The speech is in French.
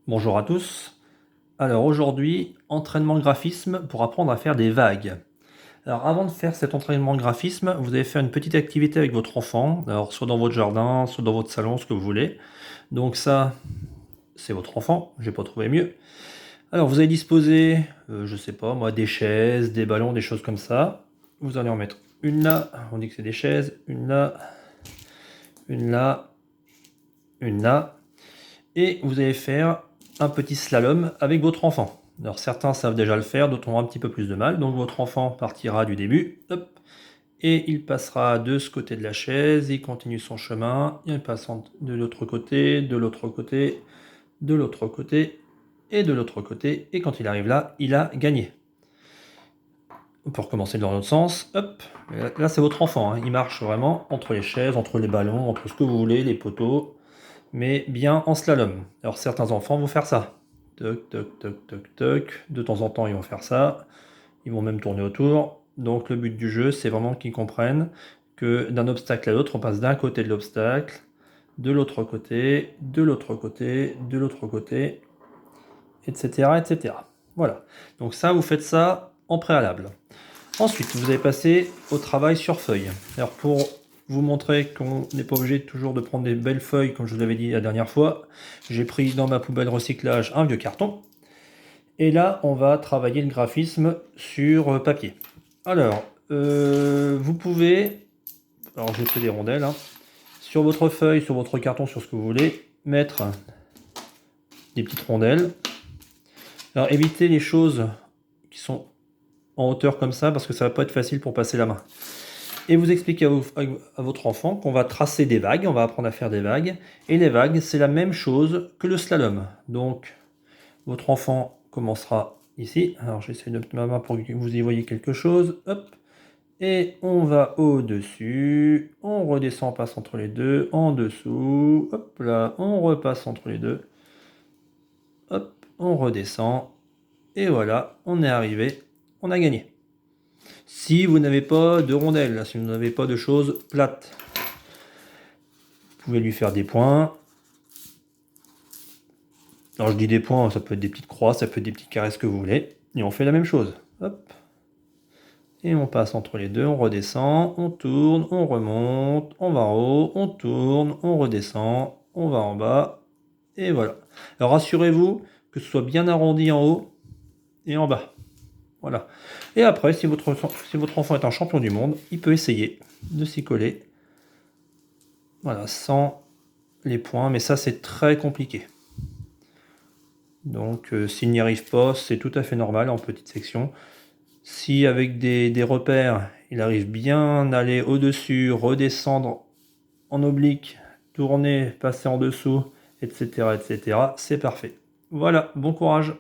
Bonjour à tous. Alors aujourd'hui, entraînement graphisme pour apprendre à faire des vagues. Alors avant de faire cet entraînement graphisme, vous allez faire une petite activité avec votre enfant, alors soit dans votre jardin, soit dans votre salon, ce que vous voulez. Donc ça, c'est votre enfant, j'ai pas trouvé mieux. Alors vous allez disposer, je sais pas moi, des chaises, des ballons, des choses comme ça. Vous allez en mettre une là, on dit que c'est des chaises, une là, une là, une là. Et vous allez faire un petit slalom avec votre enfant. Alors certains savent déjà le faire, d'autres ont un petit peu plus de mal. Donc votre enfant partira du début, hop, et il passera de ce côté de la chaise, il continue son chemin, il passe de l'autre côté, de l'autre côté, de l'autre côté, et de l'autre côté, et quand il arrive là, il a gagné. On peut recommencer dans l'autre sens, hop, là c'est votre enfant, hein. Il marche vraiment entre les chaises, entre les ballons, entre ce que vous voulez, les poteaux, mais bien en slalom. Alors certains enfants vont faire ça. Toc, toc, toc, toc, toc. De temps en temps, ils vont faire ça. Ils vont même tourner autour. Donc le but du jeu, c'est vraiment qu'ils comprennent que d'un obstacle à l'autre, on passe d'un côté de l'obstacle, de l'autre côté, de l'autre côté, de l'autre côté, etc., etc. Voilà. Donc ça, vous faites ça en préalable. Ensuite, vous allez passer au travail sur feuille. Alors pour vous montrer qu'on n'est pas obligé toujours de prendre des belles feuilles, comme je vous l'avais dit la dernière fois, j'ai pris dans ma poubelle recyclage un vieux carton. Et là, on va travailler le graphisme sur papier. Alors, vous pouvez, alors j'ai pris des rondelles, hein, sur votre feuille, sur votre carton, sur ce que vous voulez, mettre des petites rondelles. Alors évitez les choses qui sont en hauteur comme ça, parce que ça va pas être facile pour passer la main. Et vous expliquez à votre enfant qu'on va tracer des vagues, on va apprendre à faire des vagues. Et les vagues, c'est la même chose que le slalom. Donc, votre enfant commencera ici. Alors, j'essaie de mettre ma main pour que vous y voyez quelque chose. Hop. Et on va au-dessus. On redescend, on passe entre les deux. En dessous. Hop là. On repasse entre les deux. Hop. On redescend. Et voilà. On est arrivé. On a gagné. Si vous n'avez pas de rondelles, si vous n'avez pas de choses plates, vous pouvez lui faire des points. Alors je dis des points, ça peut être des petites croix, ça peut être des petits carrés, ce que vous voulez. Et on fait la même chose. Hop. Et on passe entre les deux, on redescend, on tourne, on remonte, on va en haut, on tourne, on redescend, on va en bas. Et voilà. Alors rassurez-vous que ce soit bien arrondi en haut et en bas. Voilà. Et après, si votre enfant est un champion du monde, il peut essayer de s'y coller. Voilà, sans les points, mais ça c'est très compliqué. Donc s'il n'y arrive pas, c'est tout à fait normal en petite section. Si avec des repères, il arrive bien à aller au-dessus, redescendre en oblique, tourner, passer en dessous, etc., etc., c'est parfait. Voilà, bon courage!